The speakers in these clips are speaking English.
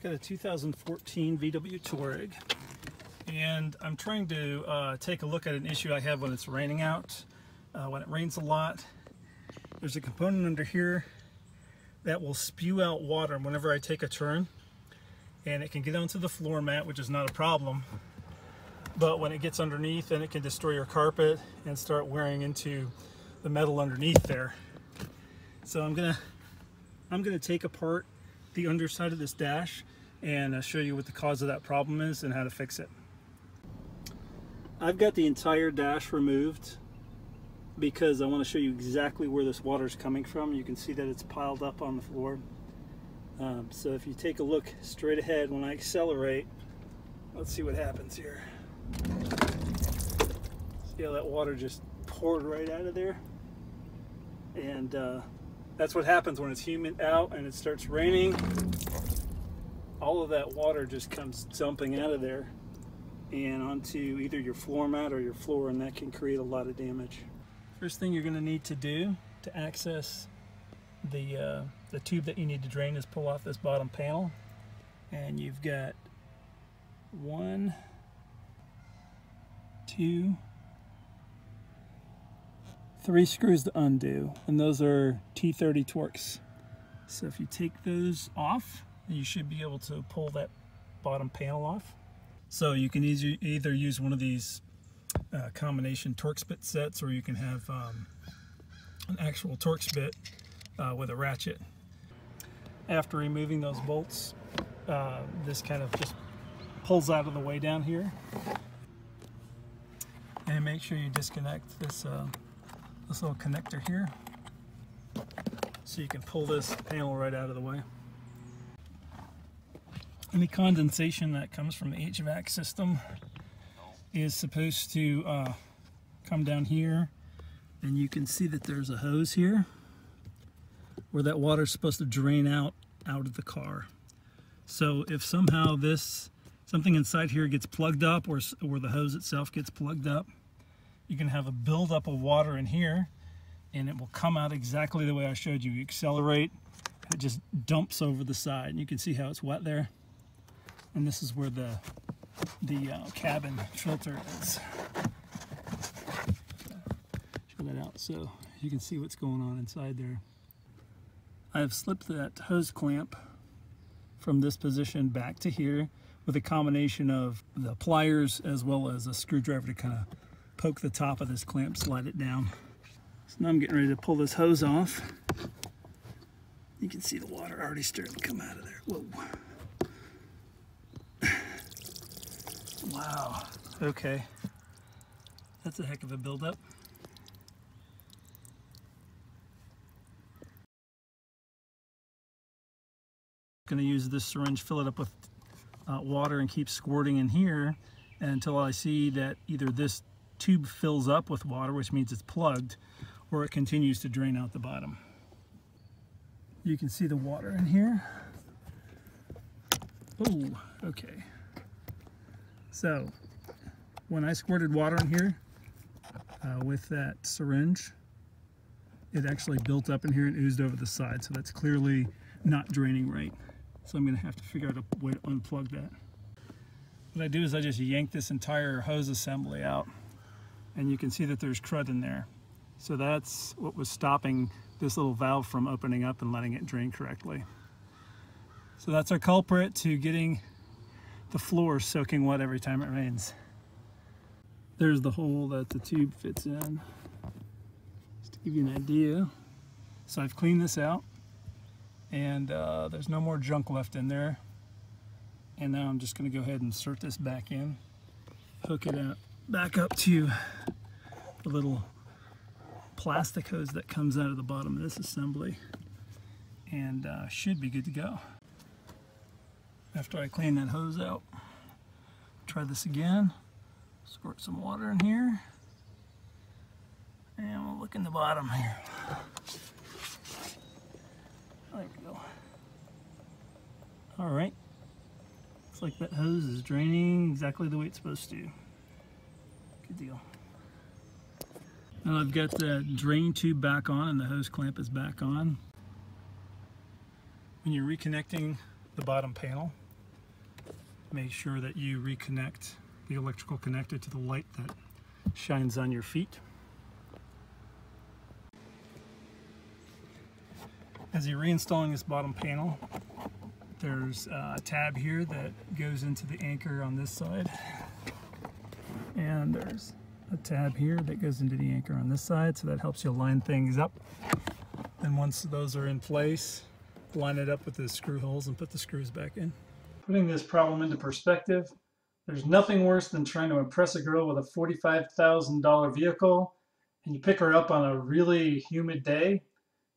Got a 2014 VW Touareg, and I'm trying to take a look at an issue I have when it's raining out. When it rains a lot, there's a component under here that will spew out water whenever I take a turn, and it can get onto the floor mat, which is not a problem, but when it gets underneath, then it can destroy your carpet and start wearing into the metal underneath there. So I'm gonna take apart the underside of this dash and show you what the cause of that problem is and how to fix it. I've got the entire dash removed because I want to show you exactly where this water is coming from. You can see that it's piled up on the floor. So if you take a look straight ahead, when I accelerate, let's see what happens here. See how that water just poured right out of there? And that's what happens when it's humid out and it starts raining. All of that water just comes dumping out of there and onto either your floor mat or your floor, and that can create a lot of damage. First thing you're going to need to do to access the tube that you need to drain is pull off this bottom panel, and you've got 1, 2, 3 screws to undo, and those are T30 Torx. So if you take those off, you should be able to pull that bottom panel off. So you can either use one of these combination Torx bit sets, or you can have an actual Torx bit with a ratchet. After removing those bolts, this kind of just pulls out of the way down here. And make sure you disconnect this little connector here, so you can pull this panel right out of the way. Any condensation that comes from the HVAC system is supposed to come down here, and you can see that there's a hose here where that water is supposed to drain out of the car. So if somehow something inside here gets plugged up, or the hose itself gets plugged up, you can have a buildup of water in here, and it will come out exactly the way I showed you. You accelerate, it just dumps over the side, and you can see how it's wet there. And this is where the cabin filter is. Show that out so you can see what's going on inside there. I have slipped that hose clamp from this position back to here with a combination of the pliers as well as a screwdriver to kind of poke the top of this clamp, slide it down. So now I'm getting ready to pull this hose off. You can see the water already starting to come out of there. Whoa. Wow, okay. That's a heck of a buildup. I'm going to use this syringe, fill it up with water, and keep squirting in here until I see that either this tube fills up with water, which means it's plugged, or it continues to drain out the bottom. You can see the water in here. Oh, okay. So when I squirted water in here with that syringe, it actually built up in here and oozed over the side. So that's clearly not draining right. So I'm going to have to figure out a way to unplug that. What I do is I just yank this entire hose assembly out, and you can see that there's crud in there. So that's what was stopping this little valve from opening up and letting it drain correctly. So that's our culprit to getting the floor soaking wet every time it rains. There's the hole that the tube fits in, just to give you an idea. So I've cleaned this out, and there's no more junk left in there. And now I'm just going to go ahead and insert this back in, hook it out, back up to the little plastic hose that comes out of the bottom of this assembly, and should be good to go. After I clean that hose out, try this again, squirt some water in here, and we'll look in the bottom here. There we go. All right, looks like that hose is draining exactly the way it's supposed to. Good deal. Now I've got the drain tube back on and the hose clamp is back on. When you're reconnecting the bottom panel, make sure that you reconnect the electrical connector to the light that shines on your feet. As you're reinstalling this bottom panel, there's a tab here that goes into the anchor on this side, and there's a tab here that goes into the anchor on this side, so that helps you line things up. And once those are in place, line it up with the screw holes and put the screws back in. Putting this problem into perspective, there's nothing worse than trying to impress a girl with a $45,000 vehicle, and you pick her up on a really humid day,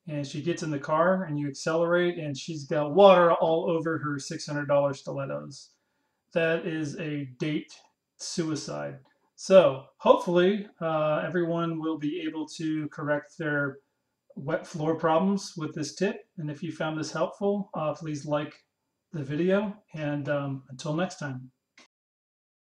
and she gets in the car and you accelerate and she's got water all over her $600 stilettos. That is a date suicide. So hopefully everyone will be able to correct their wet floor problems with this tip. And if you found this helpful, please like the video, and until next time.